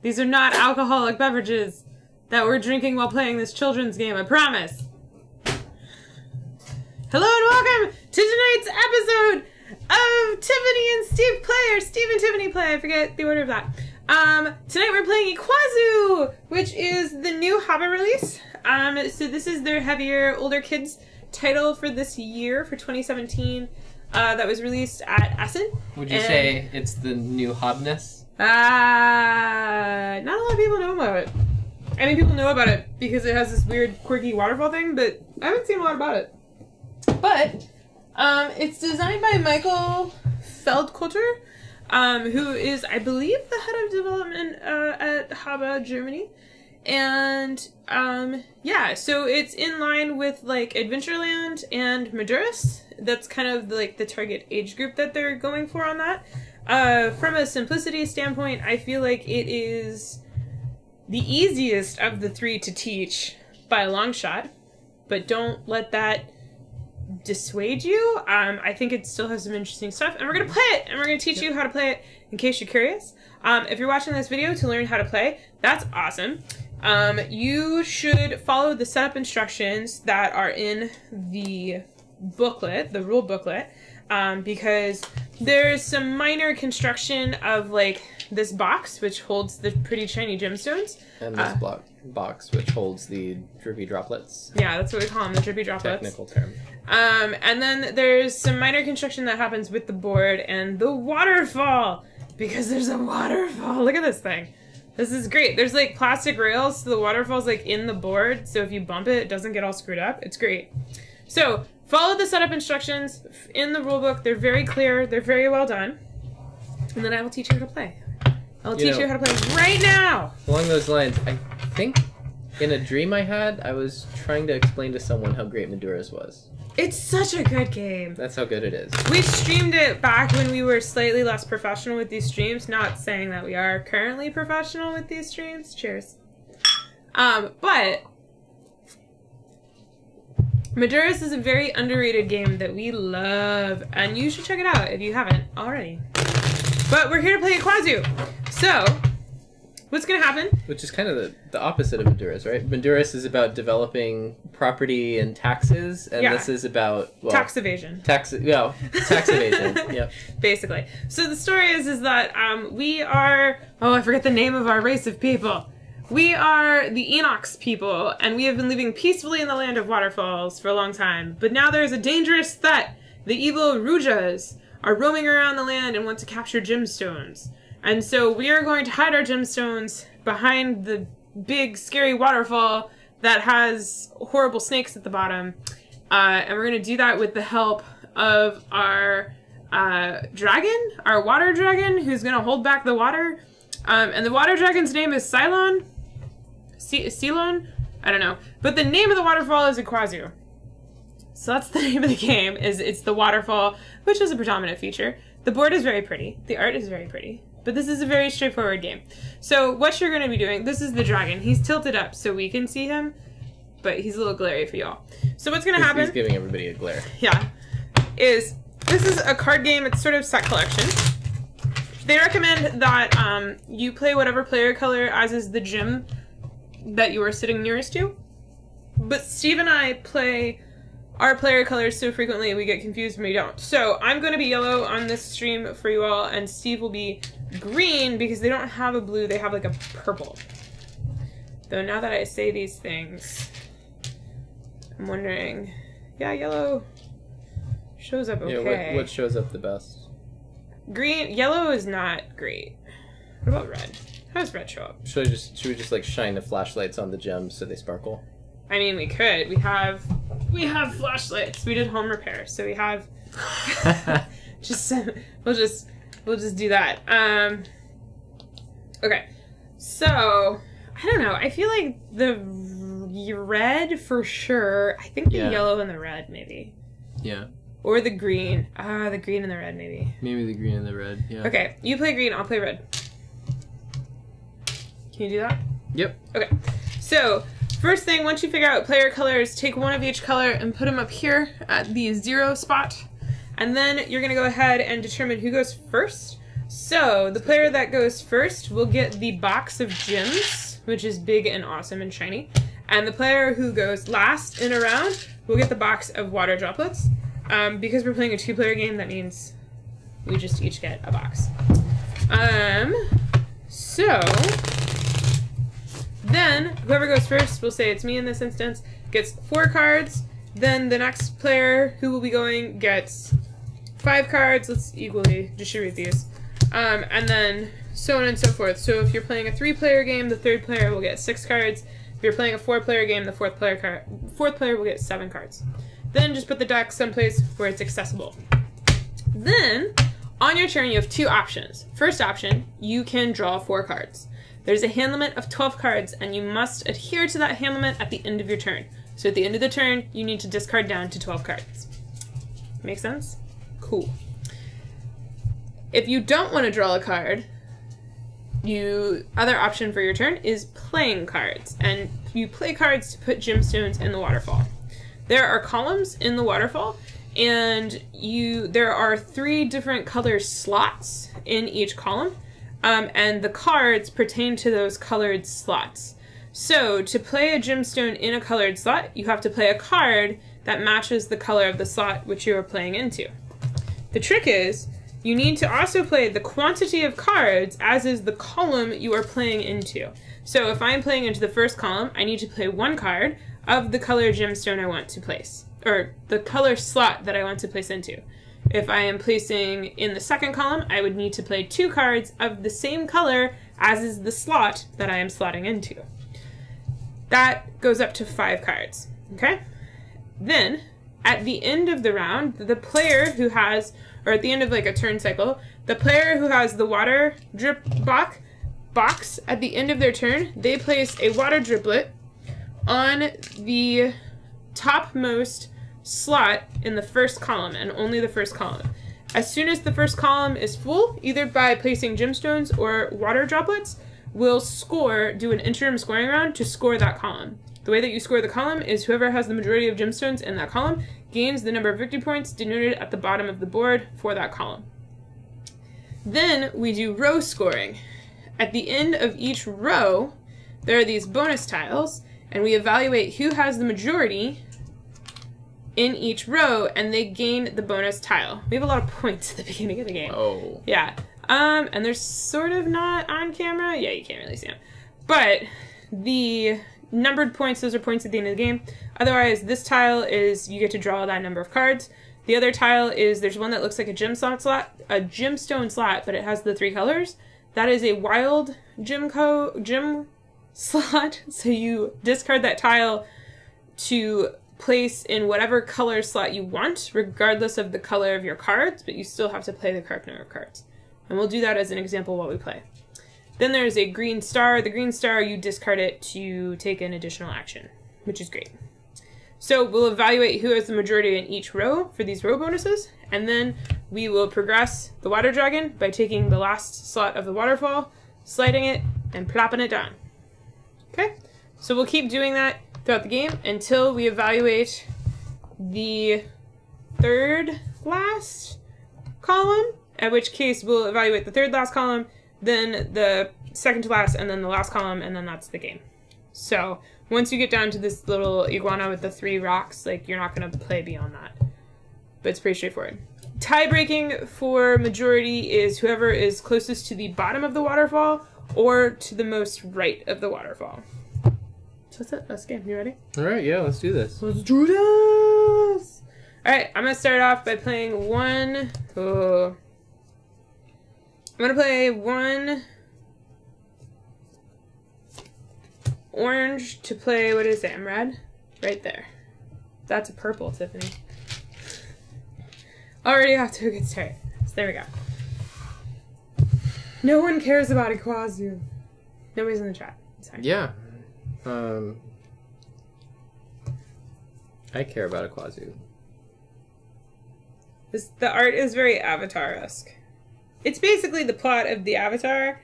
These are not alcoholic beverages that we're drinking while playing this children's game, I promise. Hello and welcome to tonight's episode of Tiffany and Steve Play, or Steve and Tiffany Play, I forget the order of that. Tonight we're playing Iquazu, which is the new HABA release. So this is their heavier, older kids title for this year, for 2017, that was released at Essen. Would you say it's the new hotness? Not a lot of people know about it. I mean, people know about it because it has this weird, quirky waterfall thing, but I haven't seen a lot about it. But it's designed by Michael Feldkulter, who is, I believe, the head of development at HABA, Germany. And yeah, so it's in line with like Adventureland and Maduris. That's kind of like the target age group that they're going for on that. From a simplicity standpoint, I feel like it is the easiest of the three to teach by a long shot, but don't let that dissuade you. I think it still has some interesting stuff, and we're going to play it, and we're going to teach you how to play it in case you're curious. If you're watching this video to learn how to play, that's awesome. You should follow the setup instructions that are in the booklet, the rule booklet, because there's some minor construction of like this box, which holds the pretty shiny gemstones. And this box, which holds the drippy droplets. Yeah, that's what we call them, the drippy droplets. Technical term. And then there's some minor construction that happens with the board and the waterfall, because there's a waterfall. Look at this thing. This is great. There's like plastic rails, so the waterfall's like in the board, so if you bump it, it doesn't get all screwed up. It's great. So follow the setup instructions in the rulebook. They're very clear. They're very well done. And then I will teach you how to play. I'll teach you how to play right now. Along those lines, I think in a dream I had, I was trying to explain to someone how great Maduris was. It's such a good game. That's how good it is. We streamed it back when we were slightly less professional with these streams. Not saying that we are currently professional with these streams. Cheers. But Maduris is a very underrated game that we love, and you should check it out if you haven't already. But we're here to play Iquazu. So, what's going to happen? Which is kind of the opposite of Maduris, right? Maduris is about developing property and taxes, and this is about... Well, tax evasion. Tax evasion, yeah. Basically. So the story is that we are... Oh, I forget the name of our race of people. We are the Enox people, and we have been living peacefully in the land of waterfalls for a long time. But now there is a dangerous threat. The evil Rujas are roaming around the land and want to capture gemstones. And so we are going to hide our gemstones behind the big, scary waterfall that has horrible snakes at the bottom. And we're going to do that with the help of our dragon, our water dragon, who's going to hold back the water. And the water dragon's name is Cylon? Cylon? I don't know. But the name of the waterfall is Iquazu. So that's the name of the game, it's the waterfall, which is a predominant feature. The board is very pretty. The art is very pretty. But this is a very straightforward game. So what you're going to be doing, this is the dragon. He's tilted up so we can see him, but he's a little glary for y'all. So what's going to happen... He's giving everybody a glare. Yeah. This is a card game. It's sort of set collection. They recommend that you play whatever player color as is the gem that you are sitting nearest to. But Steve and I play our player colors so frequently we get confused when we don't. So I'm going to be yellow on this stream for you all, and Steve will be green because they don't have a blue, they have like a purple. Though now that I say these things, I'm wondering, yeah, yellow shows up okay. Yeah, what shows up the best? Yellow is not great. What about red? How does red show up? Should we just like shine the flashlights on the gems so they sparkle? I mean, we could. We have flashlights. We did home repair, so we have. We'll just do that. Okay, so I don't know. I feel like the red for sure. I think the yellow and the red maybe. Yeah. Or the green. The green and the red maybe. Maybe the green and the red. Yeah. Okay, you play green. I'll play red. Can you do that? Yep. Okay. So. First thing, once you figure out player colors, take one of each color and put them up here at the 0 spot. And then you're going to go ahead and determine who goes first. So, the player that goes first will get the box of gems, which is big and awesome and shiny. And the player who goes last in a round will get the box of water droplets. Because we're playing a 2-player game, that means we just each get a box. So, then, whoever goes first, we'll say it's me in this instance, gets 4 cards. Then the next player who will be going gets 5 cards. Let's equally distribute these. And then so on and so forth. So if you're playing a 3-player game, the 3rd player will get 6 cards. If you're playing a 4-player game, the 4th player will get 7 cards. Then just put the deck someplace where it's accessible. Then, on your turn, you have 2 options. First option, you can draw 4 cards. There's a hand limit of 12 cards, and you must adhere to that hand limit at the end of your turn. So at the end of the turn, you need to discard down to 12 cards. Make sense? Cool. If you don't want to draw a card, other option for your turn is playing cards. And you play cards to put gemstones in the waterfall. There are columns in the waterfall, and there are 3 different color slots in each column, and the cards pertain to those colored slots. So to play a gemstone in a colored slot, you have to play a card that matches the color of the slot which you are playing into. The trick is, you need to also play the quantity of cards as is the column you are playing into. So if I'm playing into the first column, I need to play 1 card of the color gemstone I want to place, or the color slot that I want to place into. If I am placing in the second column, I would need to play 2 cards of the same color as is the slot that I am slotting into. That goes up to 5 cards, okay? Then, at the end of the round, the player who has, or at the end of like a turn cycle, the player who has the water drip box at the end of their turn, they place a water driplet on the topmost slot in the first column, and only the first column. As soon as the first column is full, either by placing gemstones or water droplets, we'll do an interim scoring round to score that column. The way that you score the column is whoever has the majority of gemstones in that column gains the number of victory points denoted at the bottom of the board for that column. Then we do row scoring. At the end of each row, there are these bonus tiles, and we evaluate who has the majority in each row, and they gain the bonus tile. We have a lot of points at the beginning of the game. Oh. Yeah. And they're sort of not on camera. Yeah, you can't really see them. But the numbered points, those are points at the end of the game. Otherwise, this tile is you get to draw that number of cards. The other tile is there's one that looks like a gemstone slot, but it has the 3 colors. That is a wild gem slot. So you discard that tile to place in whatever color slot you want, regardless of the color of your cards, but you still have to play the correct number of cards. And we'll do that as an example while we play. Then there's a green star. The green star, you discard it to take an additional action, which is great. So we'll evaluate who has the majority in each row for these row bonuses, and then we will progress the water dragon by taking the last slot of the waterfall, sliding it, and plopping it down. Okay? So we'll keep doing that throughout the game until we evaluate the 3rd last column, at which case we'll evaluate the 3rd last column, then the 2nd to last, and then the last column, and then that's the game. So once you get down to this little iguana with the 3 rocks, like, you're not going to play beyond that. But it's pretty straightforward. Tie-breaking for majority is whoever is closest to the bottom of the waterfall or to the most right of the waterfall. So that's it. That's the game. You ready? All right, yeah, let's do this. Let's do this! Alright, I'm going to start off by playing one... Oh. I'm going to play 1 orange to play, what is it? I'm red? Right there. That's a purple, Tiffany. Already off to a good start. So there we go. No one cares about Iquazu. Nobody's in the chat. Sorry. Yeah. I care about Iquazu. The art is very Avatar-esque. It's basically the plot of the Avatar,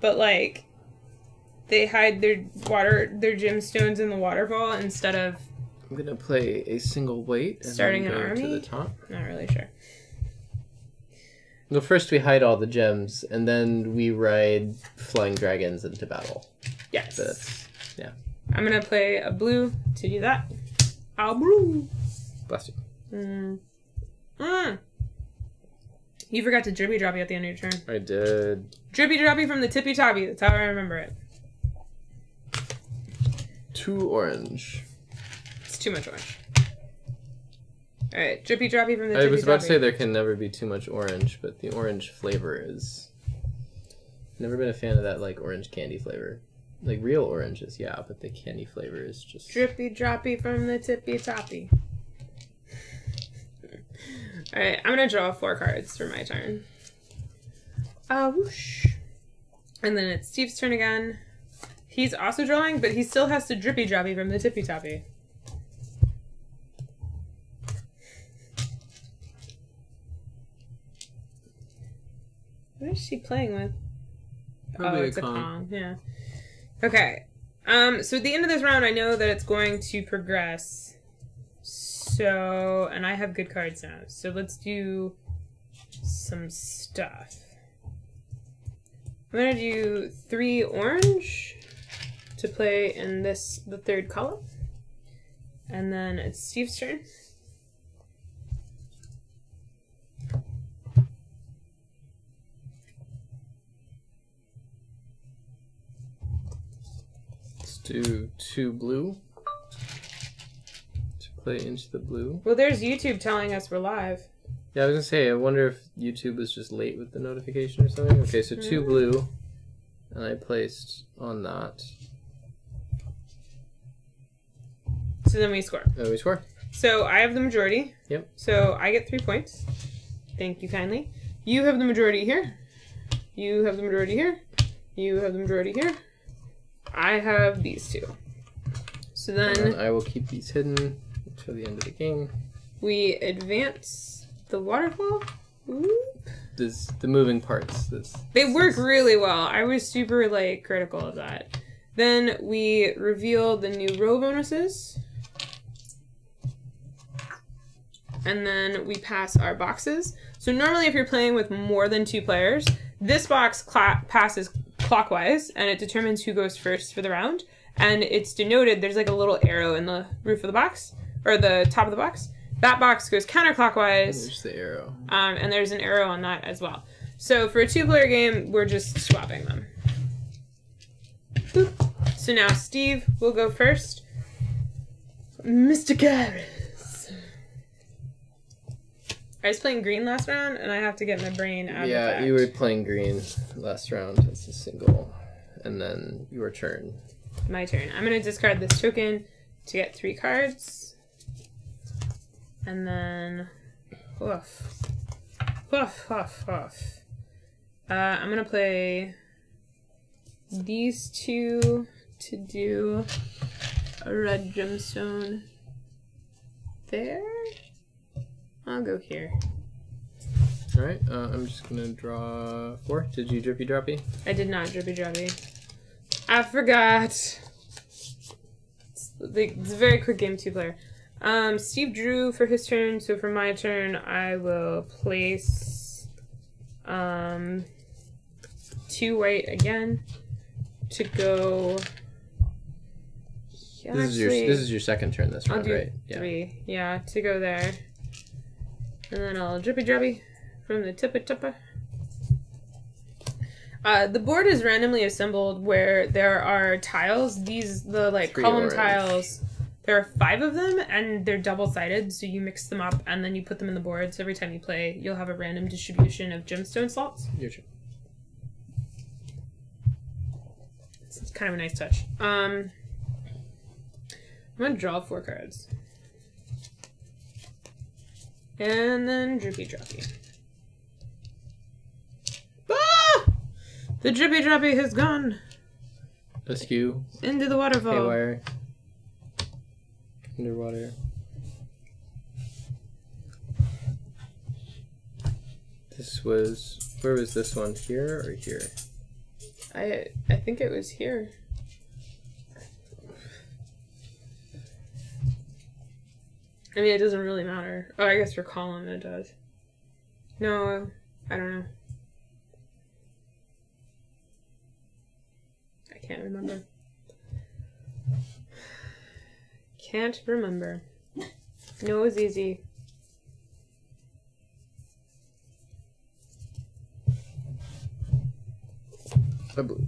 but like they hide their gemstones in the waterfall instead of. I'm gonna play a single weight and starting then an go army to the top. Not really sure. Well, first we hide all the gems, and then we ride flying dragons into battle. Yes. That's, yeah. I'm gonna play a blue to do that. I'll blue. Bless you. You forgot to drippy droppy at the end of your turn. I did. Drippy droppy from the tippy toppy. That's how I remember it. 2 orange. It's too much orange. Alright, drippy droppy from the tippy toppy. I was about to say there can never be too much orange, but the orange flavor is... Never been a fan of that, like, orange candy flavor. Like, real oranges, yeah, but the candy flavor is just... Drippy droppy from the tippy toppy. Alright, I'm gonna draw 4 cards for my turn. Whoosh. And then it's Steve's turn again. He's also drawing, but he still has to drippy droppy from the tippy toppy. What is she playing with? Probably it's a Kong. Yeah. Okay. So at the end of this round, I know that it's going to progress. So, and I have good cards now. So let's do some stuff. I'm gonna do 3 orange to play in the 3rd column. And then it's Steve's turn. Let's do 2 blue. Play into the blue. Well, there's YouTube telling us we're live. Yeah, I was gonna say, I wonder if YouTube was just late with the notification or something. Okay, so 2 blue, and I placed on that. So then we score. Oh, we score. So I have the majority. Yep. So I get 3 points. Thank you kindly. You have the majority here. You have the majority here. You have the majority here. I have these 2. So then I will keep these hidden until the end of the game. We advance the waterfall. Whoop. The moving parts. They work really well. I was super critical of that. Then we reveal the new row bonuses. And then we pass our boxes. So normally if you're playing with more than 2 players, this box passes clockwise and it determines who goes first for the round. And it's denoted, there's like a little arrow in the roof of the box, or the top of the box. That box goes counterclockwise. There's the arrow. And there's an arrow on that as well. So for a 2-player game, we're just swapping them. Boop. So now Steve will go first. Mr. Garris. I was playing green last round, and I have to get my brain out of that. Yeah, you were playing green last round. It's a single. And then your turn. My turn. I'm going to discard this token to get 3 cards. And then... Woof. Woof, woof, woof. I'm going to play these 2 to do a red gemstone there. I'll go here. Alright, I'm just going to draw 4. Did you drippy droppy? I did not drippy droppy. I forgot. It's a very quick game, 2-player. Steve drew for his turn, so for my turn, I will place 2 white again to go. Yeah, this is your second turn this round, right? Yeah. 3. Yeah, to go there, and then I'll drippy droppy from the tippa. The board is randomly assembled where there are tiles. The column orange tiles, there are 5 of them, and they're double-sided, so you mix them up, and then you put them in the board, so every time you play, you'll have a random distribution of gemstone slots. Your turn. It's kind of a nice touch. I'm going to draw 4 cards. And then drippy droppy. The drippy droppy has gone. Askew. Into the waterfall. Haywire. Underwater. Where was this one? Here or here? I think it was here. I mean, it doesn't really matter. Oh, I guess for column it does. No, I don't know. I can't remember. Can't remember. No, it was easy. A blue.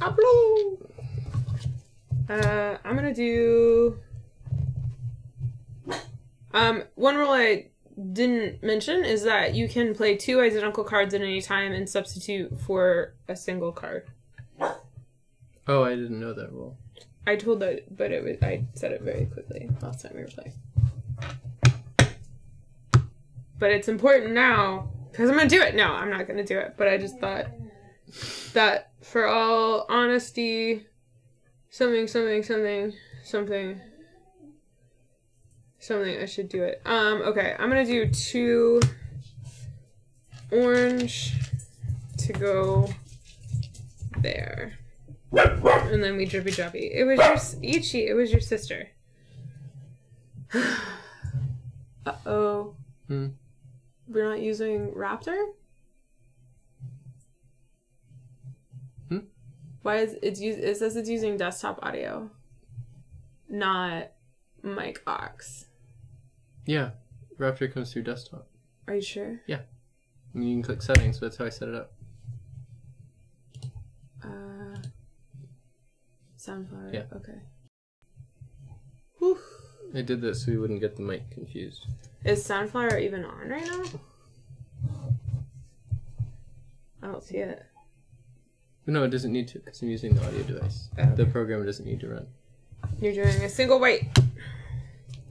A blue. I'm gonna do. One rule I didn't mention is that you can play 2 identical cards at any time and substitute for a single card. Oh, I didn't know that rule. I told that, but I said it very quickly last time we were playing. But it's important now, because I'm going to do it. No, I'm not going to do it, but I just thought that for all honesty, something, I should do it. Okay, I'm going to do 2 orange to go there. And then we drippy droppy. It was your Ichi. It was your sister. Uh-oh. We're not using Raptor? Why is it says it's using desktop audio, not mic aux. Yeah, Raptor comes through desktop. Are you sure? Yeah. I mean, you can click settings, but that's how I set it up. Soundflower. Yeah. Okay. Whew. I did this so we wouldn't get the mic confused. Is Soundflower even on right now? I don't see it. No, it doesn't need to because I'm using the audio device. Okay. The program doesn't need to run. You're doing a single white.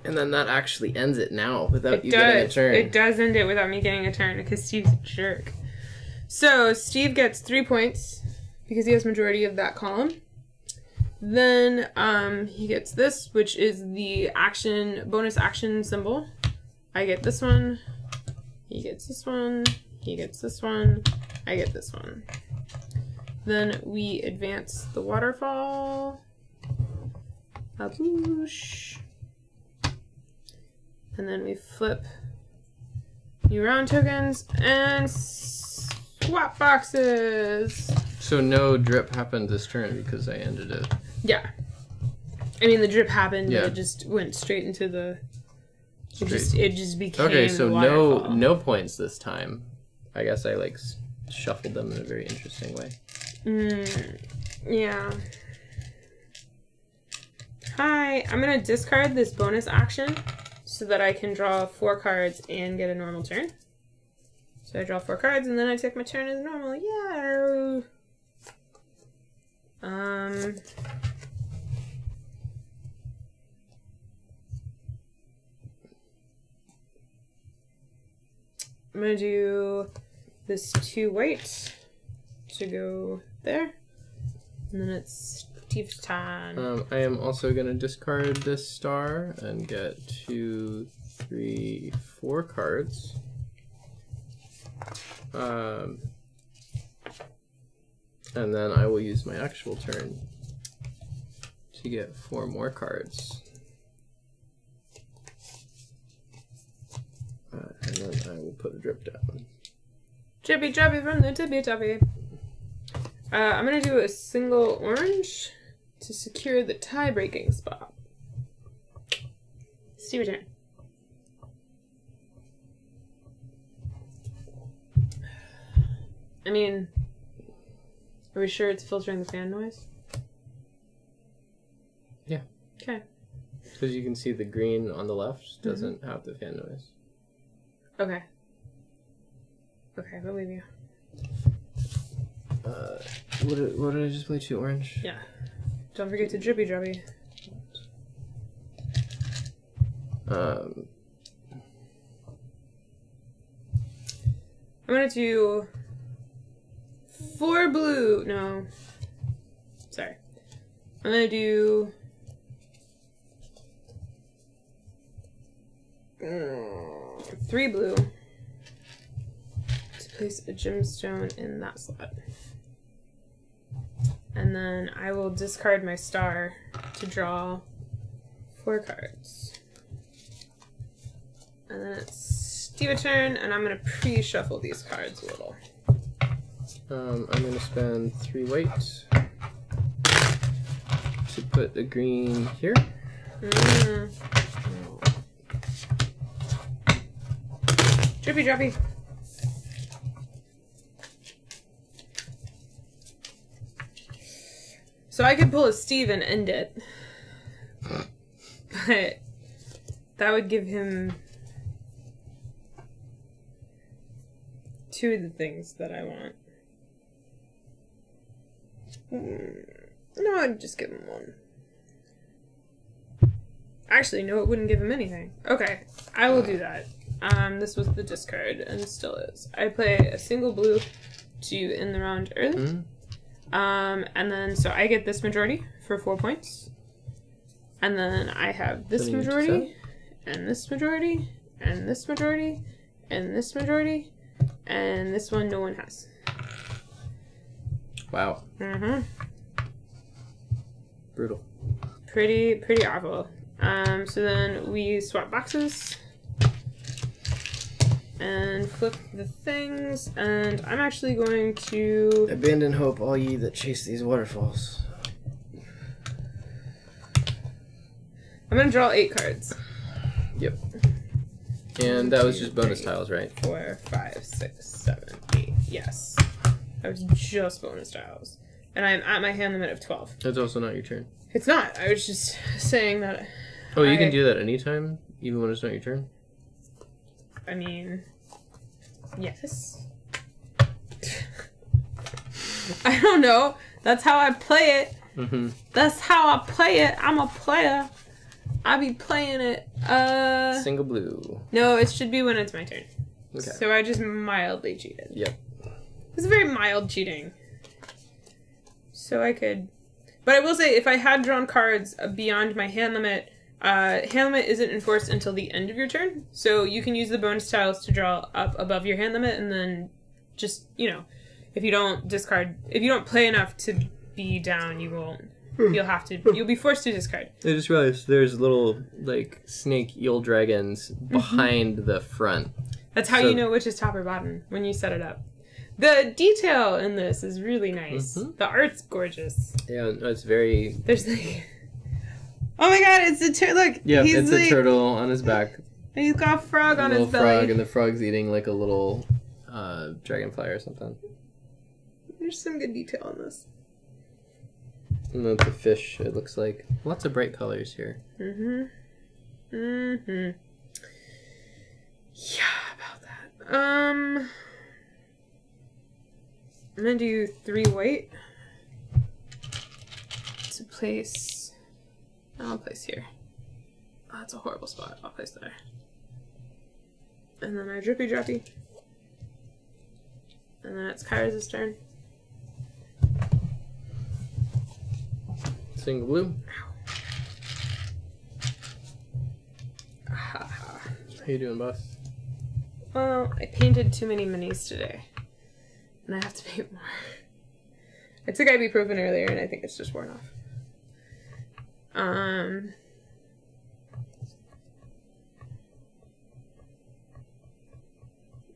And then that actually ends it now without you getting a turn. It does end it without me getting a turn because Steve's a jerk. So Steve gets 3 points because he has majority of that column. Then he gets this, which is the bonus action symbol. I get this one. He gets this one. He gets this one. I get this one. Then we advance the waterfall. A boosh. And then we flip new round tokens and swap boxes. So no drip happened this turn because I ended it. Yeah. I mean, the drip happened, yeah. But it just went straight into the... It just became okay, so waterfall. no points this time. I guess I, like, shuffled them in a very interesting way. Yeah. Hi, I'm going to discard this bonus action so that I can draw 4 cards and get a normal turn. So I draw 4 cards and then I take my turn as normal. Yeah. I'm going to do this 2 white to go there. And then it's Steve's turn. I am also going to discard this star and get 2, 3, 4 cards. And then I will use my actual turn to get 4 more cards. And then I will put a drip down. Drippy droppy from the tippy toppy. I'm going to do a single orange to secure the tie-breaking spot. Steve, your turn. I mean, are we sure it's filtering the fan noise? Yeah. Okay. Because you can see the green on the left doesn't have the fan noise. Okay. Okay, I believe you. What did I just play? 2 orange? Yeah. Don't forget to drippy droppy. I'm gonna do 4 blue. No. Sorry. I'm gonna do 3 blue to place a gemstone in that slot. And then I will discard my star to draw 4 cards. And then it's Steve a turn, and I'm gonna pre-shuffle these cards a little. I'm gonna spend 3 white to put the green here. Drippy droppy. So I could pull a Steve and end it. But that would give him 2 of the things that I want. No, I'd just give him 1. Actually, no, it wouldn't give him anything. Okay, I will do that. This was the discard, and still is. I play a single blue to end the round early. And then, so I get this majority for 4 points. And then I have this majority, and this majority, and this majority, and this majority, and this one no one has. Wow. Brutal. Pretty awful. So then we swap boxes and flip the things, and I'm actually going to abandon hope, all ye that chase these waterfalls. I'm gonna draw 8 cards. Yep. And that was just bonus tiles, right? 4, 5, 6, 7, 8. Yes. That was just bonus tiles. And I'm at my hand limit of 12. That's also not your turn. It's not. I was just saying that. Oh, you can do that anytime, even when it's not your turn? I mean, yes. I don't know. That's how I play it. That's how I play it. I'm a player. I be playing it. Single blue. No, it should be when it's my turn. Okay. So I just mildly cheated. Yep. It's very mild cheating. So I could... But I will say, if I had drawn cards beyond my hand limit isn't enforced until the end of your turn. So you can use the bonus tiles to draw up above your hand limit, and then just, you know, if you don't play enough to be down, you won't. You'll be forced to discard. I just realized there's little, like, snake eel dragons behind the front. That's how you know which is top or bottom, when you set it up. The detail in this is really nice. The art's gorgeous. Yeah, it's very... There's like... Oh my god, it's a turtle. Look, yeah, it's like, a turtle on his back. And he's got a frog on his belly. Frog, and the frog's eating like a little dragonfly or something. There's some good detail in this. And then the fish, it looks like. Lots of bright colors here. Yeah, about that. I'm gonna do 3 white to place. I'll place here. Oh, that's a horrible spot. I'll place there. And then our drippy droppy. And then it's Kairos' turn. Single blue. How you doing, boss? Well, I painted too many minis today. And I have to paint more. I took ibuprofen earlier and I think it's just worn off. I'm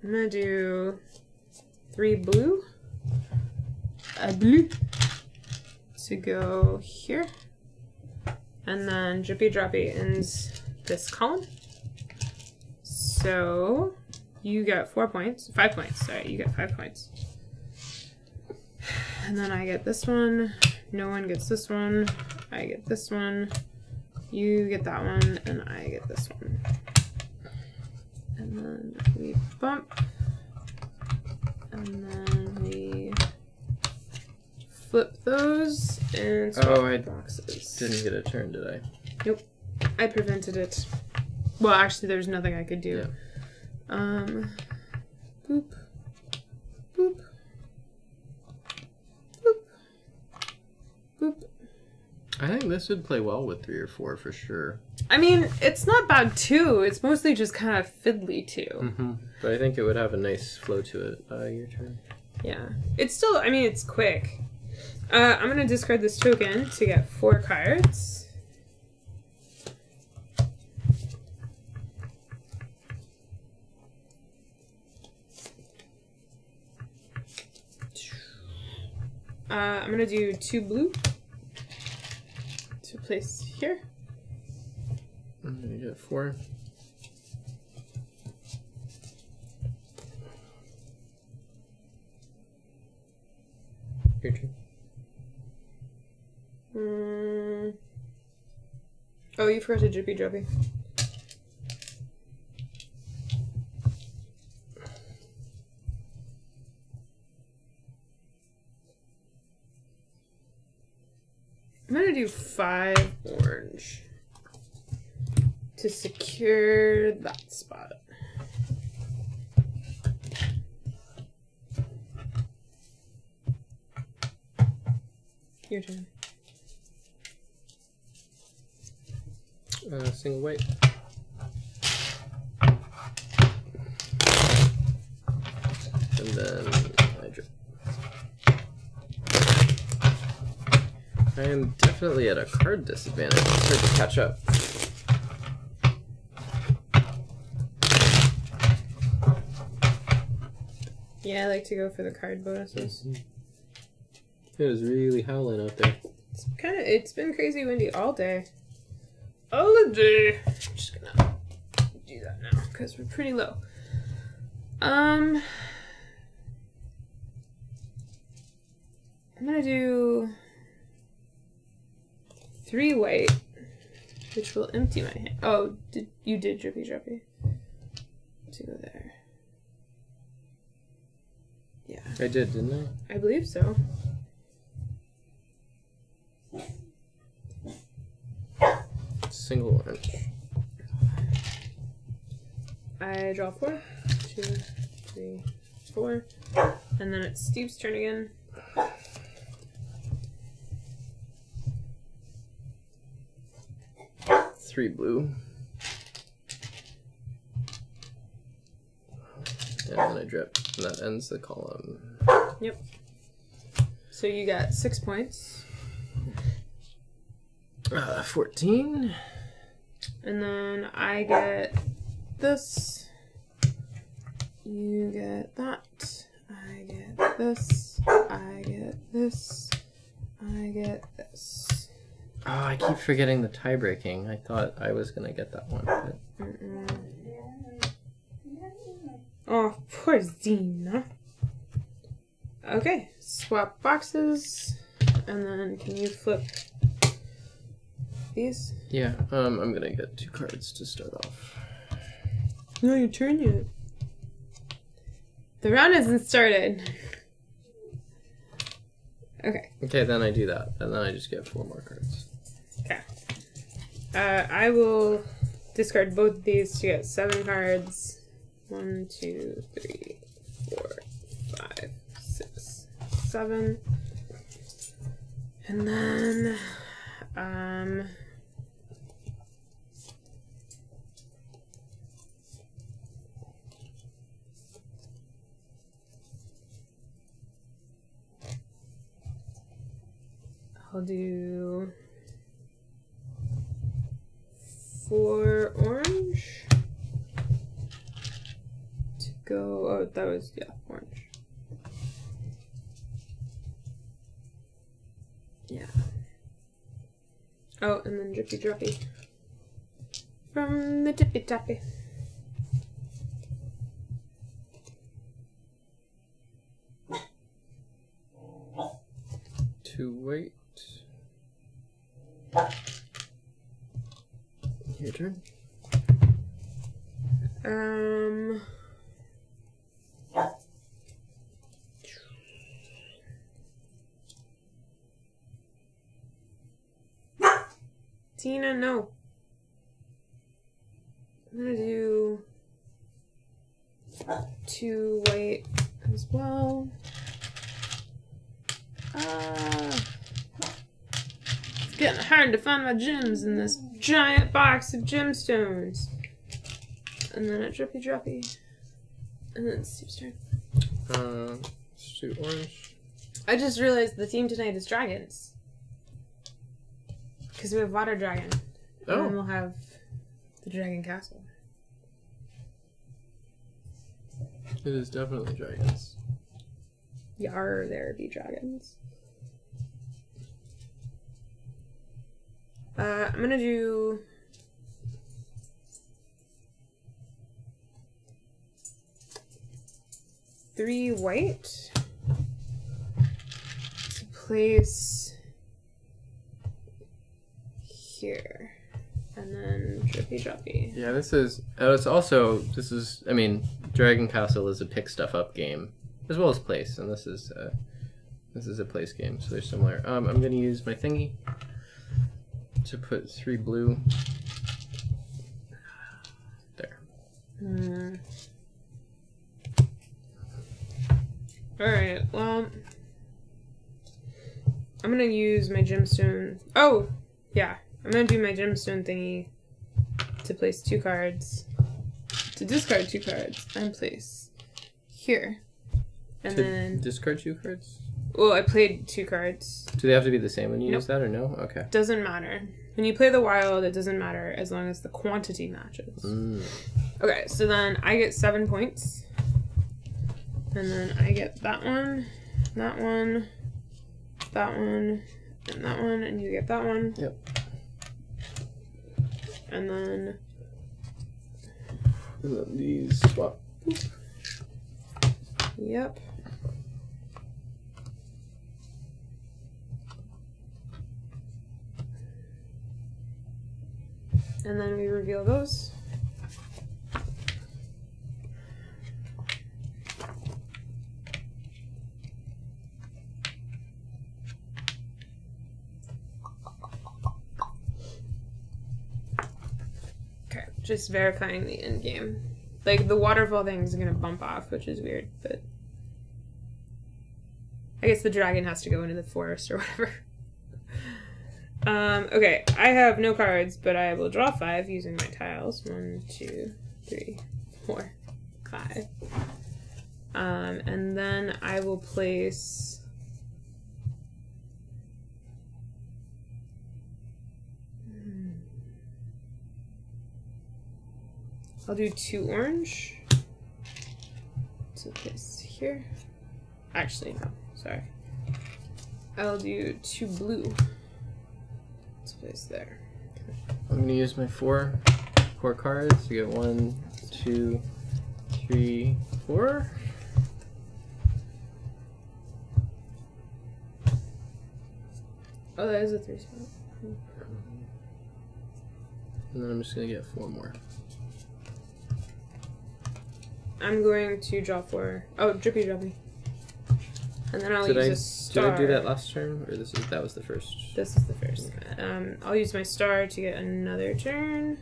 gonna do 3 blue. Blue. To go here. And then drippy droppy ends this column. So you get 5 points. Sorry, you get 5 points. And then I get this one. No one gets this one. I get this one. You get that one, and I get this one. And then we bump. And then we flip those and swap boxes. Didn't get a turn, did I? Nope. I prevented it. Well, actually, there's nothing I could do. Yeah. Boop. Boop. Boop. Boop. I think this would play well with 3 or 4 for sure. I mean, it's not bad too. It's mostly just kind of fiddly too. But I think it would have a nice flow to it. Your turn. Yeah. It's still, I mean, it's quick. I'm going to discard this token to get 4 cards. I'm gonna do 2 blue to place here. I'm gonna get 4. Your turn. Oh, you forgot to drippy droppy. I'm gonna do 5 orange to secure that spot. Your turn. Single white. And then I drip. I am definitely at a card disadvantage. It's hard to catch up. Yeah, I like to go for the card bonuses. It was really howling out there. It's been crazy windy all day. All day. I'm just gonna do that now because we're pretty low. I'm gonna do 3 white, which will empty my hand. Oh, you did drippy droppy to go there. Yeah. I did, didn't I? I believe so. Single orange. I draw 4. 2, 3, 4. And then it's Steve's turn again. Three blue. And then I drip. And that ends the column. Yep. So you got 6 points. 14. And then I get this. You get that. I get this. I get this. I get this. Oh, I keep forgetting the tie breaking. I thought I was going to get that one. But... Oh, poor Zena. Okay, swap boxes. And then can you flip these? Yeah, I'm going to get 2 cards to start off. No, your turn yet. The round hasn't started. Okay. Okay, then I do that. And then I just get 4 more cards. Okay. I will discard both these to get 7 cards. 1, 2, 3, 4, 5, 6, 7. And then, I'll do 4 orange to go. Oh, that was, yeah, orange. Yeah. Oh, and then drippy droppy from the tippy tappy. To wait. Your turn. Tina, no. I'm gonna do 2 white as well. It's getting hard to find my gems in this giant box of gemstones. And then a drippy droppy. And then Steve's turn. Let's do orange. I just realized the theme tonight is dragons. Because we have water dragon. Oh. And then we'll have the dragon castle. It is definitely dragons. Yar, there be dragons. I'm gonna do... three white to place here, and then drippy. Yeah, this is. It's also. This is. I mean, Dragon Castle is a pick stuff up game as well as place, and this is a place game, so they're similar. I'm gonna use my thingy to put 3 blue there. Alright, well, I'm gonna use my gemstone. Oh, yeah, I'm gonna do my gemstone thingy to place 2 cards, to discard 2 cards, and place here. And to then discard 2 cards? Well, I played 2 cards. Do they have to be the same when you Nope. use that, or no? Okay. Doesn't matter. When you play the wild, it doesn't matter as long as the quantity matches. Okay, so then I get 7 points. And then I get that one, that one, that one, and that one, and you get that one. Yep. And then these swap. Yep. And then we reveal those. Okay, just verifying the end game. Like, the waterfall thing is gonna bump off, which is weird, but I guess the dragon has to go into the forest or whatever. Okay, I have no cards, but I will draw 5 using my tiles. 1, 2, 3, 4, 5. And then I will place... I'll do 2 orange. So place here. Actually, no, sorry. I'll do 2 blue. Let's place there. I'm gonna use my 4 cards. You get 1, 2, 3, 4. Oh, that is a 3 spot. And then I'm just gonna get 4 more. I'm going to draw 4. Oh, drippy. And then I'll use a star. Did I do that last turn, or that was the first? This is the first. I'll use my star to get another turn.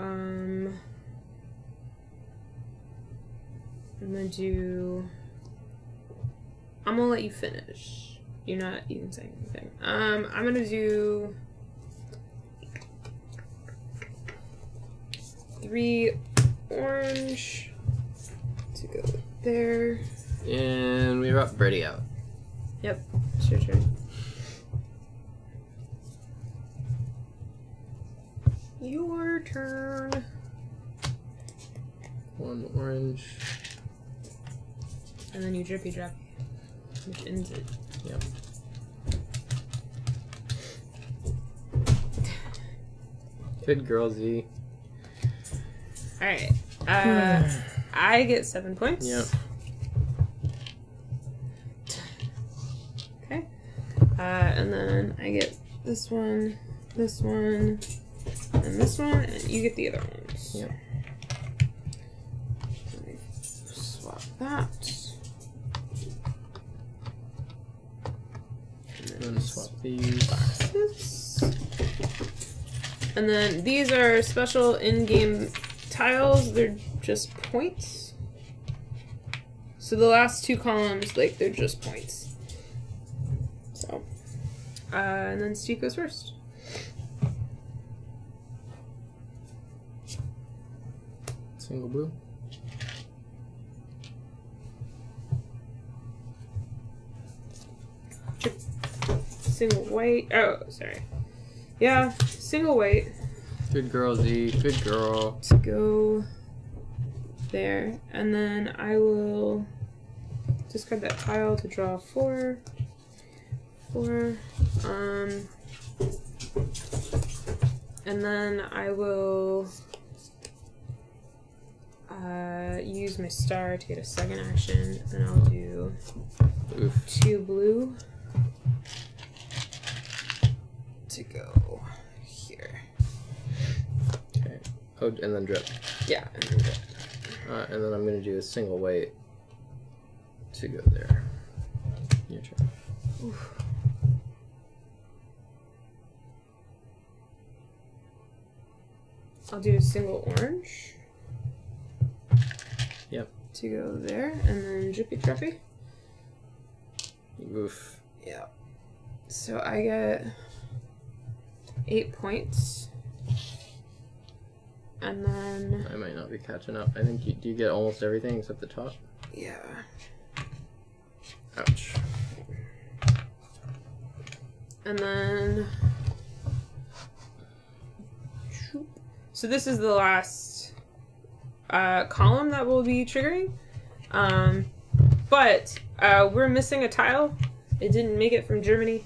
I'm gonna let you finish. You're not even saying anything. I'm gonna do 3 orange to go there. And we brought Brady out. Yep, it's your turn. Your turn. 1 orange. And then you drippy, which ends it. Yep. Good girl, Z. Alright. I get 7 points. Yep. Okay. And then I get this one, and this one, and you get the other ones. Yep. Let me swap that. I'm gonna swap these. And then these are special in-game tiles. They're just points. So the last 2 columns, like, they're just points. So, and then Steve goes first. Single blue. Single white. Oh, sorry. Yeah, single white. Good girl, Z. Good girl. To go there. And then I will discard that tile to draw 4. 4. And then I will use my star to get a second action, and I'll do 2 blue to go here. Okay. Oh, and then drip. Yeah, and then drip. And then I'm going to do a single white to go there. Your turn. Oof. I'll do a single orange. Yep. To go there, and then drippy trappy. Oof. Yeah. So I get 8 points. And then... I might not be catching up. I think do you get almost everything except the top? Yeah. Ouch. And then... So this is the last column that we'll be triggering. But we're missing a tile. It didn't make it from Germany.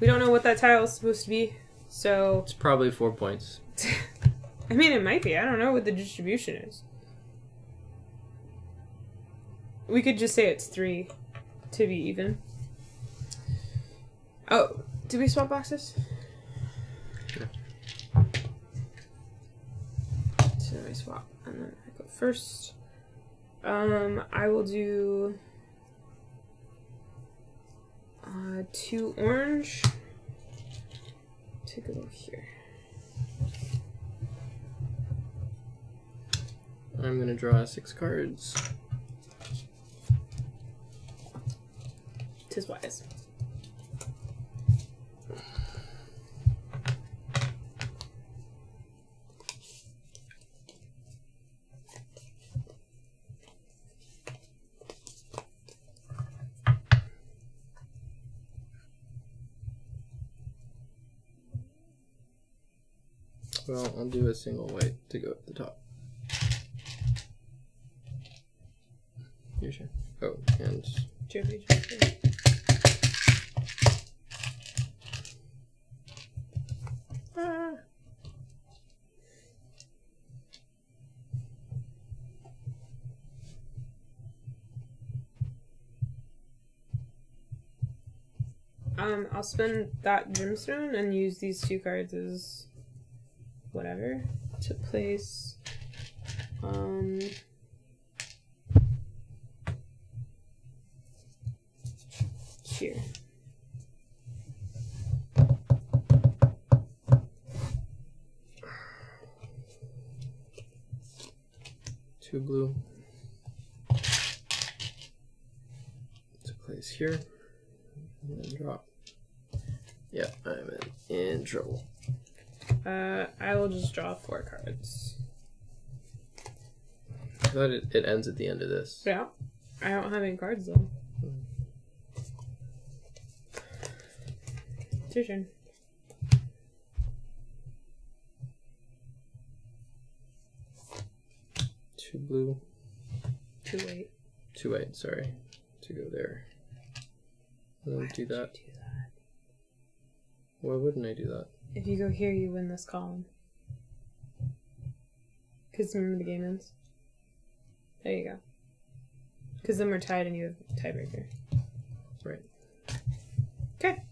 We don't know what that tile is supposed to be. So... It's probably 4 points. I mean, it might be. I don't know what the distribution is. We could just say it's 3 to be even. Oh, did we swap boxes? Yeah. So I swap, and then I go first. I will do 2 orange to go here. I'm going to draw 6 cards. 'Tis wise. Well, I'll do a single white to go at the top. Your turn. Oh, and... Drippy. Ah. I'll spend that gemstone and use these 2 cards as whatever to place here. Two blue to place here, and then drop. Yeah, I'm in trouble. I will just draw 4 cards. I thought it ends at the end of this. Yeah, I don't have any cards though. It's your turn. Two blue. 2 white. 2 white, sorry. To go there. And then do that. You do that? Why wouldn't I do that? If you go here, you win this column. Because remember the game ends? There you go. Because then we're tied and you have a tiebreaker. Right. Okay.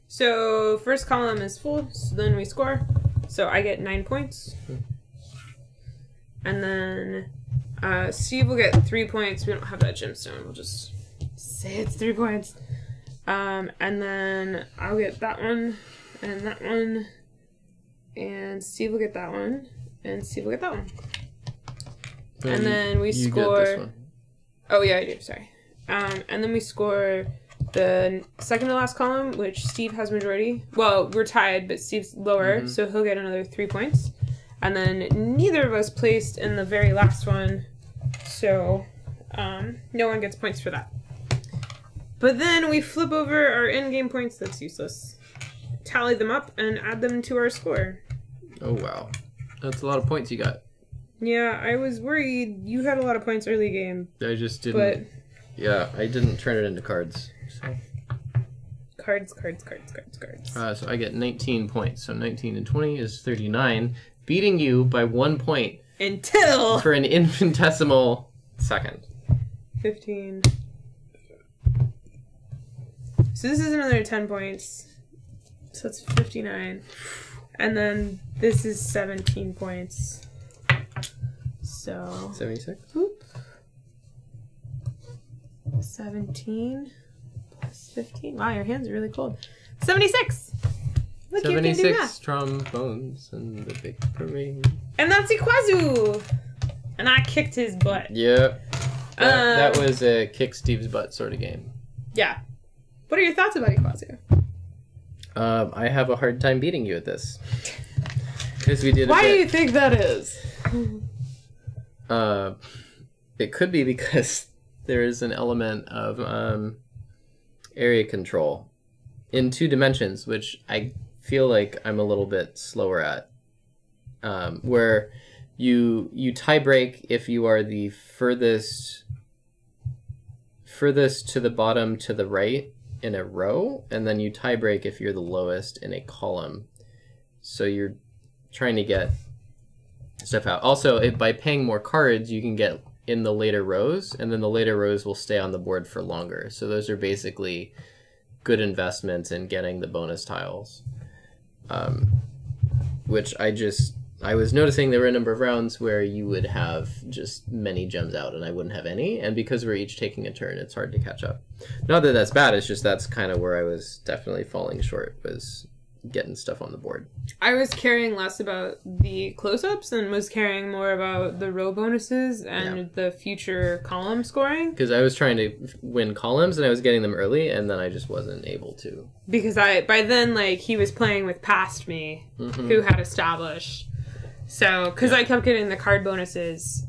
So first column is full, so then we score. So I get 9 points. And then Steve will get 3 points. We don't have that gemstone. We'll just say it's 3 points. And then I'll get that one. And that one, and Steve will get that one, and Steve will get that one. And then we score... Get this one. Oh yeah, I do, sorry. And then we score the second to last column, which Steve has majority. Well, we're tied, but Steve's lower, so he'll get another 3 points. And then neither of us placed in the very last one, so no one gets points for that. But then we flip over our in-game points. That's useless. Tally them up and add them to our score. Oh wow, that's a lot of points you got. Yeah, I was worried. You had a lot of points early game. I just didn't. Yeah, I didn't turn it into cards. So. Cards. So I get 19 points. So 19 and 20 is 39, beating you by 1 point. Until... For an infinitesimal second. 15. So this is another 10 points. So it's 59. And then this is 17 points. So... 76? Whoop. 17 plus 15. Wow, your hands are really cold. 76! Look, 76 you can do that. trombones and the big parade. And that's Iquazu! And I kicked his butt. Yep. That was a kick Steve's butt sort of game. Yeah. What are your thoughts about Iquazu? I have a hard time beating you at this. Because we did Why do you think that is? It could be because there is an element of area control in 2 dimensions, which I feel like I'm a little bit slower at. Where you tie break if you are the furthest to the bottom to the right in a row, and then you tie break if you're the lowest in a column. So you're trying to get stuff out. Also, by paying more cards, you can get in the later rows, and then the later rows will stay on the board for longer. So those are basically good investments in getting the bonus tiles. Which I was noticing there were a number of rounds where you would have just many gems out and I wouldn't have any, and because we're each taking a turn, it's hard to catch up. Not that that's bad, it's just that's kind of where I was definitely falling short, was getting stuff on the board. I was caring less about the close-ups and was caring more about the row bonuses and the future column scoring. Because I was trying to win columns and I was getting them early, and then I just wasn't able to. Because by then, like, he was playing with past me, who had established. So, because I kept getting the card bonuses,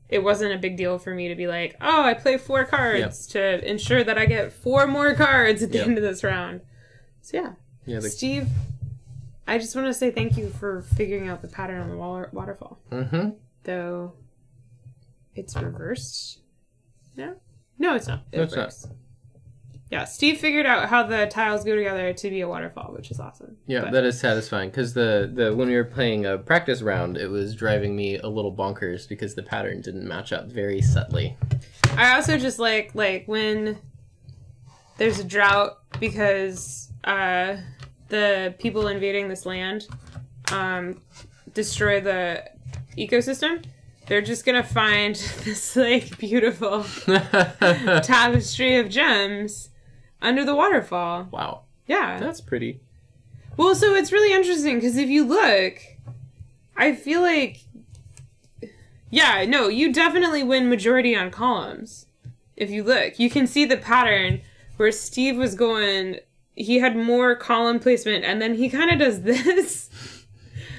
it wasn't a big deal for me to be like, oh, I play 4 cards to ensure that I get 4 more cards at the end of this round. So, yeah. Steve, I just want to say thank you for figuring out the pattern on the waterfall. Though, it's reversed. No? No, it's not. It's not. Yeah, Steve figured out how the tiles go together to be a waterfall, which is awesome. Yeah, that is satisfying, because the when we were playing a practice round, it was driving me a little bonkers because the pattern didn't match up very subtly. I also just like when there's a drought because the people invading this land destroy the ecosystem. They're just gonna find this like beautiful tapestry of gems under the waterfall. Wow. Yeah. That's pretty. Well, so it's really interesting because if you look, I feel like, yeah, no, you definitely win majority on columns. If you look, you can see the pattern where Steve was going, he had more column placement and then he kind of does this.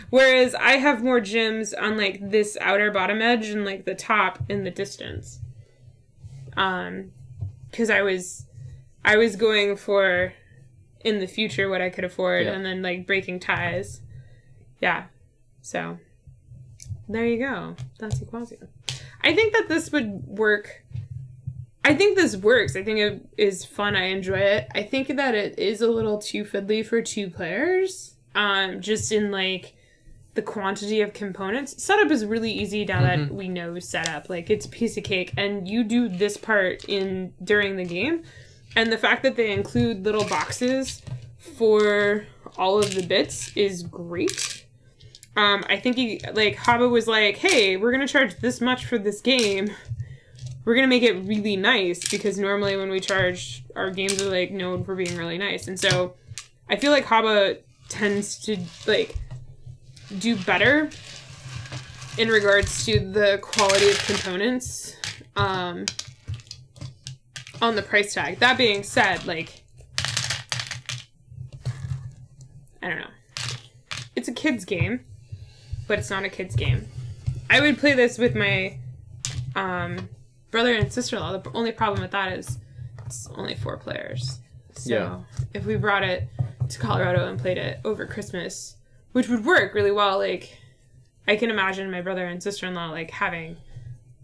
Whereas I have more gems on like this outer bottom edge and like the top in the distance. Because I was going for in the future what I could afford and then like breaking ties. Yeah. So there you go. That's Iquazu. I think that this would work. I think this works. I think it is fun. I enjoy it. I think that it is a little too fiddly for 2 players. Just in like the quantity of components. Setup is really easy now that we know setup. Like, it's a piece of cake, and you do this part during the game. And the fact that they include little boxes for all of the bits is great. I think HABA was like, hey, we're going to charge this much for this game. We're going to make it really nice, because normally when we charge, our games are, like, known for being really nice. And so I feel like HABA tends to, like, do better in regards to the quality of components on the price tag. That being said, like, I don't know. It's a kid's game, but it's not a kid's game. I would play this with my brother and sister-in-law. The only problem with that is it's only 4 players. So if we brought it to Colorado and played it over Christmas, which would work really well, like, I can imagine my brother and sister-in-law, like, having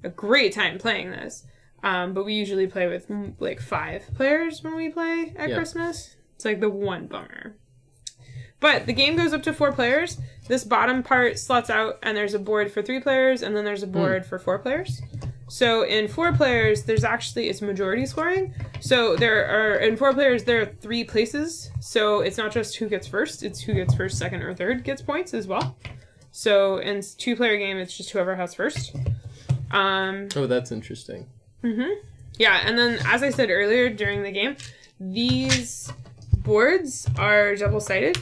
a great time playing this. But we usually play with like 5 players when we play at Christmas. It's like the one bummer. But the game goes up to 4 players. This bottom part slots out, and there's a board for 3 players, and then there's a board for 4 players. So in 4 players, it's majority scoring. So in 4 players, there are 3 places. So it's not just who gets first, it's who gets first, second, or third gets points as well. So in 2-player game, it's just whoever has first. Oh, that's interesting. Yeah, and then as I said earlier during the game, these boards are double-sided.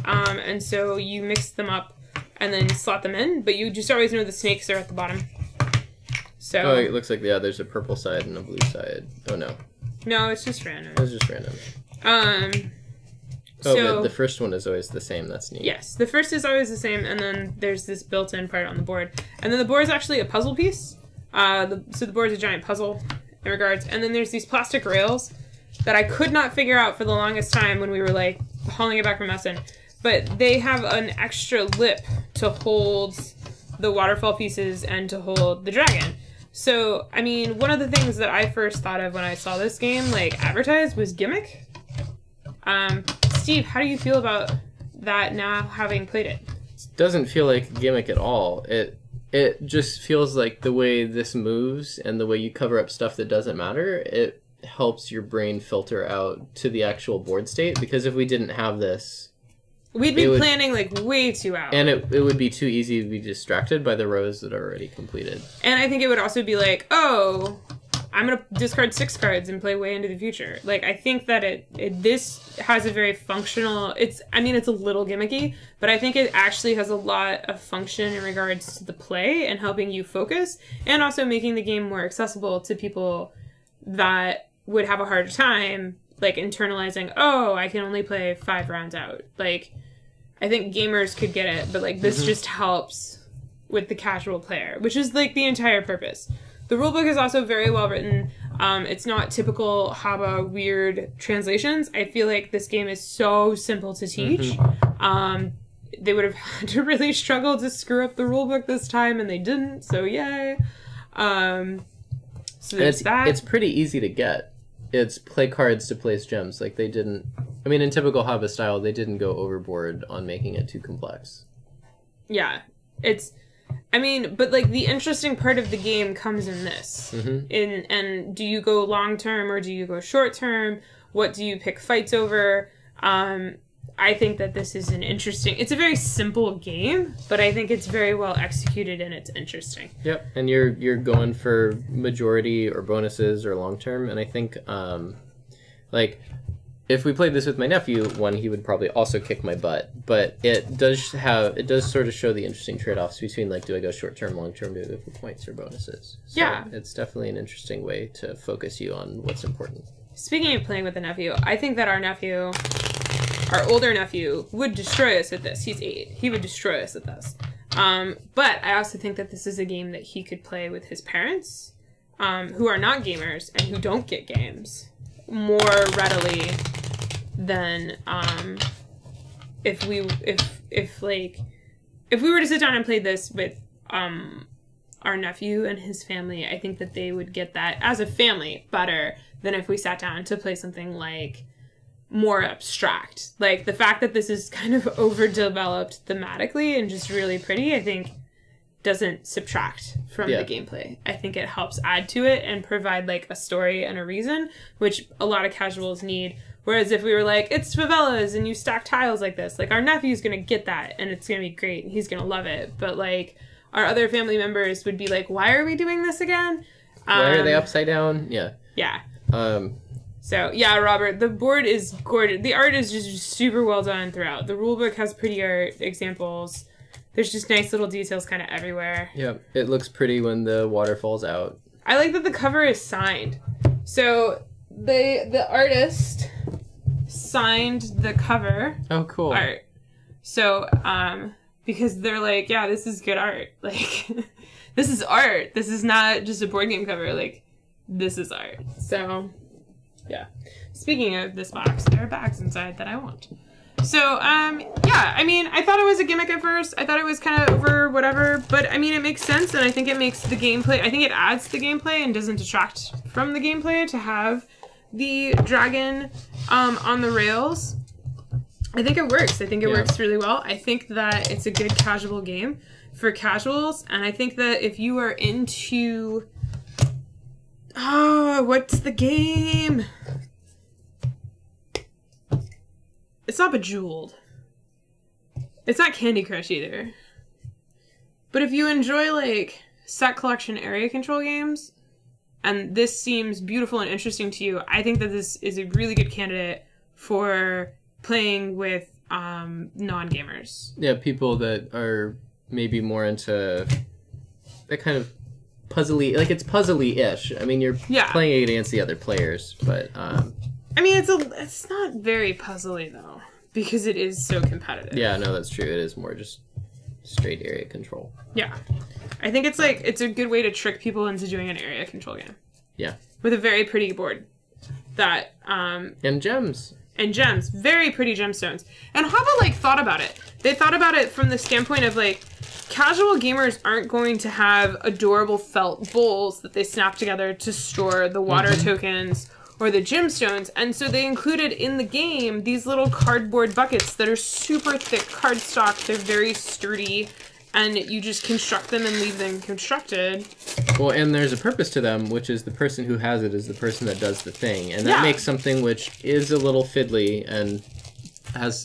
And so you mix them up and then slot them in, but you just always know the snakes are at the bottom. So oh, it looks like there's a purple side and a blue side. Oh no. No, it's just random. It's just random. But the first one is always the same. That's neat. Yes, the first is always the same, and then there's this built-in part on the board. And then the board is actually a puzzle piece. So the board is a giant puzzle in regards. And then there's these plastic rails that I could not figure out for the longest time when we were like hauling it back from Essen. But they have an extra lip to hold the waterfall pieces and to hold the dragon. So, I mean, one of the things that I first thought of when I saw this game, like, advertised was gimmick. Steve, how do you feel about that now, having played it? It doesn't feel like a gimmick at all. It just feels like the way this moves and the way you cover up stuff that doesn't matter, it helps your brain filter out to the actual board state. Because if we didn't have this... We'd be planning, like, way too out. And it would be too easy to be distracted by the rows that are already completed. And I think it would also be like, oh, I'm going to discard 6 cards and play way into the future. Like, I think that this has a very functional... It's a little gimmicky, but I think it actually has a lot of function in regards to the play and helping you focus, and also making the game more accessible to people that would have a harder time, like, internalizing, oh, I can only play 5 rounds out. Like, I think gamers could get it, but, like, this just helps with the casual player, which is, like, the entire purpose. The rulebook is also very well written. It's not typical HABA weird translations. I feel like this game is so simple to teach. They would have had to really struggle to screw up the rulebook this time, and they didn't, so yay. So there's that. It's pretty easy to get. It's play cards to place gems. Like, they didn't... I mean, in typical HABA style, they didn't go overboard on making it too complex. Yeah. It's... but, like, the interesting part of the game comes in this. And do you go long-term or do you go short-term? What do you pick fights over? I think that this is an interesting... It's a very simple game, but I think it's very well executed and it's interesting. Yep, and you're going for majority or bonuses or long-term, and I think, like, if we played this with my nephew, he would probably also kick my butt, but it does sort of show the interesting trade-offs between, like, do I go short-term, long-term, do I go for points or bonuses? So yeah. It's definitely an interesting way to focus you on what's important. Speaking of playing with a nephew, I think that our older nephew would destroy us at this. He's 8. He would destroy us at this. But I also think that this is a game that he could play with his parents, who are not gamers and who don't get games, more readily than if we were to sit down and play this with our nephew and his family. I think that they would get that as a family better than if we sat down to play something like more abstract. Like, the fact that this is kind of overdeveloped thematically and just really pretty, I think doesn't subtract from the gameplay. I think it helps add to it and provide, like, a story and a reason, which a lot of casuals need. Whereas if we were like, it's favelas and you stack tiles like this, like, our nephew's gonna get that and it's gonna be great and he's gonna love it. But, like, our other family members would be like, why are we doing this again? Why are they upside down? Yeah. Yeah. So, yeah, Robert, the board is gorgeous. The art is just super well done throughout. The rulebook has pretty art examples. There's just nice little details kind of everywhere. Yep, it looks pretty when the water falls out. I like that the cover is signed. So, the artist signed the cover. Oh, cool. Art. So, because they're like, yeah, this is good art. Like, this is art. This is not just a board game cover. Like, this is art. So... yeah. Speaking of this box, there are bags inside that I want. So, yeah, I mean, I thought it was a gimmick at first. I thought it was kind of over whatever, but I mean, it makes sense, and I think it makes the gameplay, I think it adds to the gameplay and doesn't detract from the gameplay to have the dragon on the rails. I think it works. I think it works really well. I think that it's a good casual game for casuals, and I think that if you are into... Oh, what's the game? It's not Bejeweled. It's not Candy Crush either. But if you enjoy, like, set collection area control games, and this seems beautiful and interesting to you, I think that this is a really good candidate for playing with non-gamers. Yeah, people that are maybe more into that kind of puzzly, like it's puzzly-ish. I mean, you're playing against the other players, but I mean, it's not very puzzly though, because it is so competitive. Yeah, no, that's true. It is more just straight area control. Yeah, I think it's like it's a good way to trick people into doing an area control game. Yeah, with a very pretty board that and gems. And gems, very pretty gemstones. And HABA like thought about it. They thought about it from the standpoint of like, casual gamers aren't going to have adorable felt bowls that they snap together to store the water tokens or the gemstones. And so they included in the game these little cardboard buckets that are super thick cardstock. They're very sturdy, and you just construct them and leave them constructed. Well, and there's a purpose to them, which is the person who has it is the person that does the thing. And that makes something which is a little fiddly and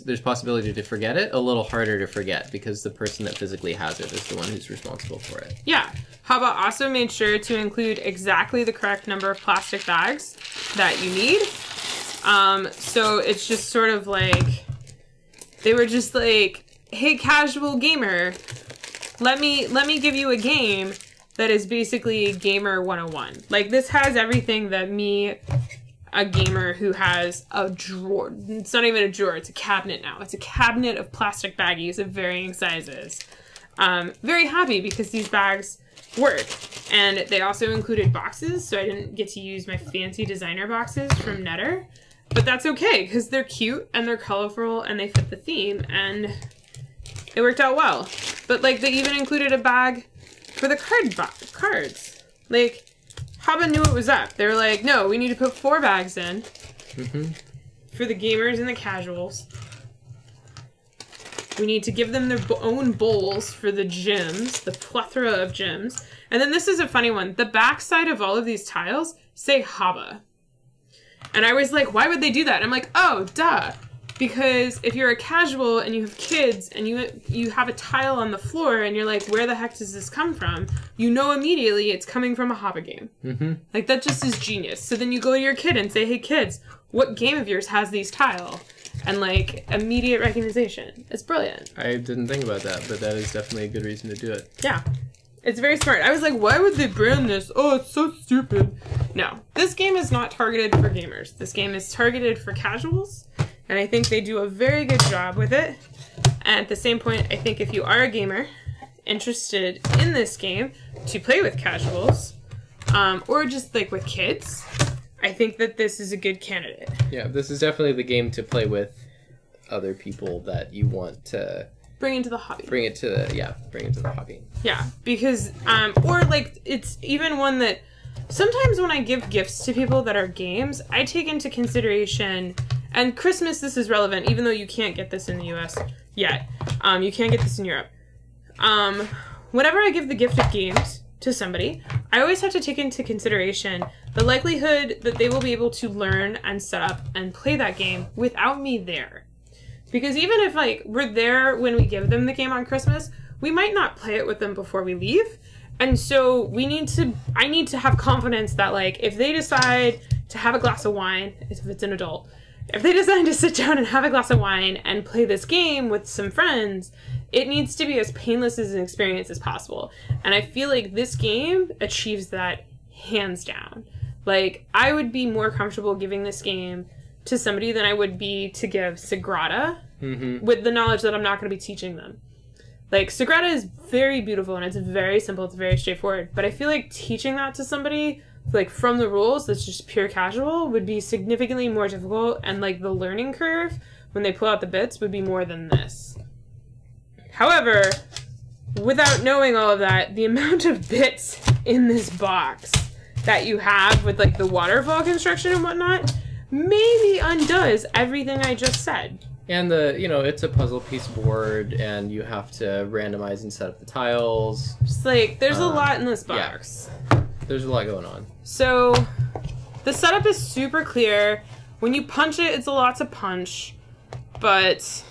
there's possibility to forget it a little harder to forget, because the person that physically has it is the one who's responsible for it. Yeah. HABA also made sure to include exactly the correct number of plastic bags that you need. So it's just sort of like, they were just like, hey, casual gamer, let me give you a game that is basically Gamer 101. Like, this has everything that me, a gamer who has a drawer, it's not even a drawer, it's a cabinet now. It's a cabinet of plastic baggies of varying sizes. Very happy because these bags work. And they also included boxes, so I didn't get to use my fancy designer boxes from Netter. But that's okay, because they're cute and they're colorful and they fit the theme, and it worked out well. But like, they even included a bag for the cards. Like, HABA knew it was up. They were like, no, we need to put 4 bags in for the gamers and the casuals. We need to give them their own bowls for the gems, the plethora of gems. And then this is a funny one. The backside of all of these tiles say HABA. And I was like, why would they do that? And I'm like, oh, duh. Because if you're a casual and you have kids and you have a tile on the floor and you're like, where the heck does this come from? You know immediately it's coming from a HABA game. Like, that just is genius. So then you go to your kid and say, hey, kids, what game of yours has these tile? And, like, immediate recognition. It's brilliant. I didn't think about that, but that is definitely a good reason to do it. Yeah. It's very smart. I was like, why would they brand this? Oh, it's so stupid. No. This game is not targeted for gamers. This game is targeted for casuals. And I think they do a very good job with it. And at the same point, I think if you are a gamer interested in this game to play with casuals, or just like with kids, I think that this is a good candidate. Yeah, this is definitely the game to play with other people that you want to bring into the hobby. Bring it to the hobby. Yeah, because or like, it's even one that sometimes when I give gifts to people that are games, I take into consideration. And Christmas, this is relevant, even though you can't get this in the US yet. You can get this in Europe. Whenever I give the gift of games to somebody, I always have to take into consideration the likelihood that they will be able to learn and set up and play that game without me there. Because even if, like, we're there when we give them the game on Christmas, we might not play it with them before we leave. And so I need to have confidence that, like, if they decide to have a glass of wine, if it's an adult, if they decide to sit down and have a glass of wine and play this game with some friends, it needs to be as painless as an experience as possible. And I feel like this game achieves that hands down. Like, I would be more comfortable giving this game to somebody than I would be to give Sagrada, with the knowledge that I'm not going to be teaching them. Like, Sagrada is very beautiful and it's very simple, it's very straightforward. But I feel like teaching that to somebody, like, from the rules, that's just pure casual, would be significantly more difficult, and, like, the learning curve when they pull out the bits would be more than this. However, without knowing all of that, the amount of bits in this box that you have with like the waterfall construction and whatnot maybe undoes everything I just said. And it's a puzzle piece board, and you have to randomize and set up the tiles. Just like, there's a lot in this box. Yeah. There's a lot going on. So, the setup is super clear. When you punch it, it's a lot to punch. But,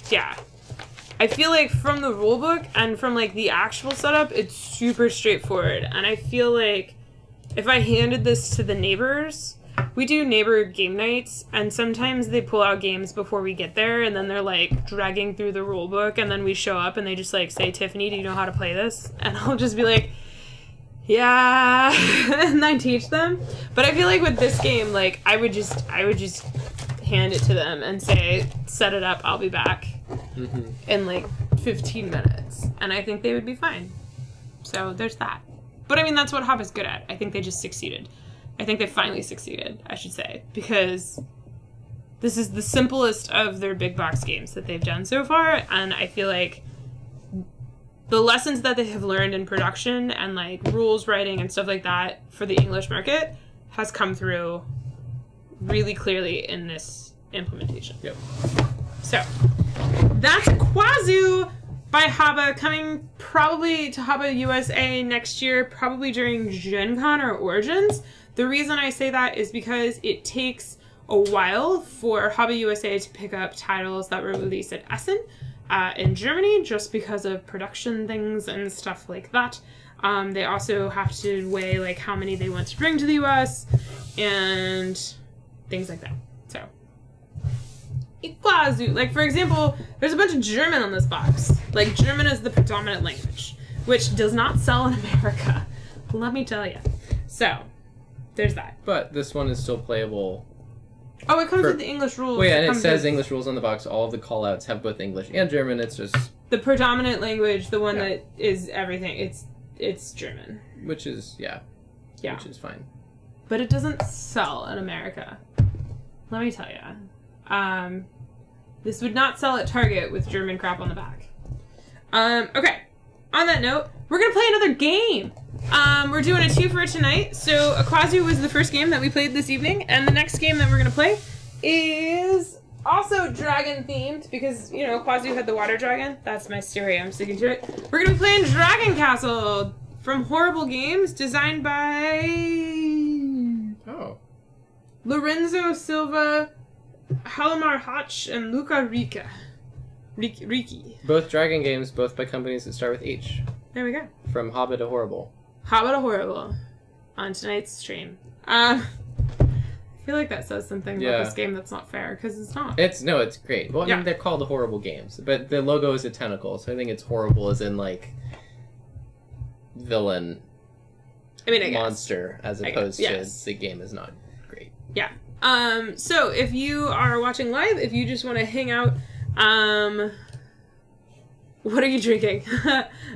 yeah. I feel like from the rulebook and from like the actual setup, it's super straightforward. And I feel like if I handed this to the neighbors, we do neighbor game nights, and sometimes they pull out games before we get there, and then they're like dragging through the rulebook, and then we show up and they just like say, Tiffany, do you know how to play this? And I'll just be like, yeah, and I teach them. But I feel like with this game, like I would just hand it to them and say, set it up, I'll be back in like 15 minutes. And I think they would be fine. So there's that. But I mean, that's what HABA's good at. I think they just succeeded. I think they finally succeeded, I should say, because this is the simplest of their big box games that they've done so far. And I feel like the lessons that they have learned in production and like rules writing and stuff like that for the English market has come through really clearly in this implementation. Yep. So that's Iquazu by HABA, coming probably to HABA USA next year, probably during Gen Con or Origins. The reason I say that is because it takes a while for HABA USA to pick up titles that were released at Essen in Germany, just because of production things and stuff like that. They also have to weigh like how many they want to bring to the US and things like that. So Iquazu, like for example, there's a bunch of German on this box. Like German is the predominant language, which does not sell in America. Let me tell you. So there's that. But this one is still playable. Oh, it comes with the English rules. Well, yeah, and it says English rules on the box. All of the callouts have both English and German. It's just the predominant language, the one that is everything. It's German, which is which is fine. But it doesn't sell in America. Let me tell you, this would not sell at Target with German crap on the back. Okay. On that note, we're gonna play another game. We're doing a 2 for tonight. So Iquazu was the first game that we played this evening, and the next game that we're gonna play is also dragon themed because Iquazu had the water dragon. That's my story. I'm sticking to it. We're gonna be playing Dragon Castle from Horrible Games, designed by Lorenzo Silva, Halimar Hotch, and Luca Ricci. Both dragon games, both by companies that start with H. There we go. From HABA to Horrible. HABA to Horrible on tonight's stream. I feel like that says something about this game that's not fair, because it's not. It's great. Well, I mean, they're called the Horrible Games, but the logo is a tentacle, so I think it's horrible as in, like, villain, I guess. monster, as opposed to the game is not great. Yeah. So if you are watching live, if you just want to hang out, what are you drinking?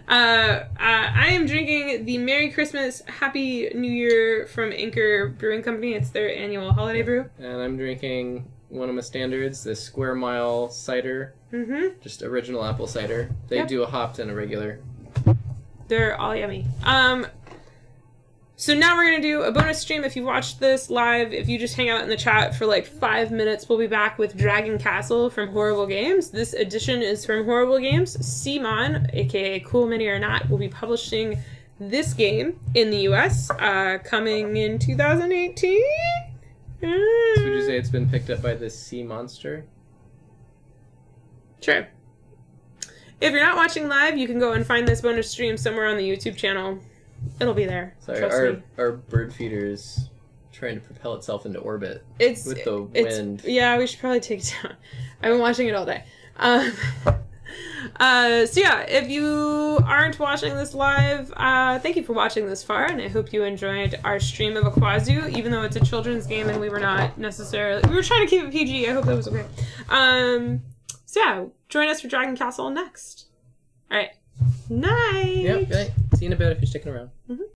I am drinking the Merry Christmas, Happy New Year from Anchor Brewing Company. It's their annual holiday brew. And I'm drinking one of my standards, the Square Mile cider. Mm-hmm. Just original apple cider. They do a hopped and a regular. They're all yummy. So now we're going to do a bonus stream. If you watched this live, if you just hang out in the chat for like 5 minutes, we'll be back with Dragon Castle from Horrible Games. This edition is from Horrible Games. CMON, aka Cool Mini or Not, will be publishing this game in the US, coming in 2018. So would you say it's been picked up by the Sea Monster? Sure. If you're not watching live, you can go and find this bonus stream somewhere on the YouTube channel. It'll be there. Sorry, our bird feeder is trying to propel itself into orbit with the wind. Yeah, we should probably take it down. I've been watching it all day. So yeah, if you aren't watching this live, thank you for watching this far, and I hope you enjoyed our stream of Iquazu, even though it's a children's game and we were not necessarily... We were trying to keep it PG. I hope that was okay. So yeah, join us for Dragon Castle next. Alright. Night! Yep, good night. See you in a bit if you're sticking around. Mm-hmm.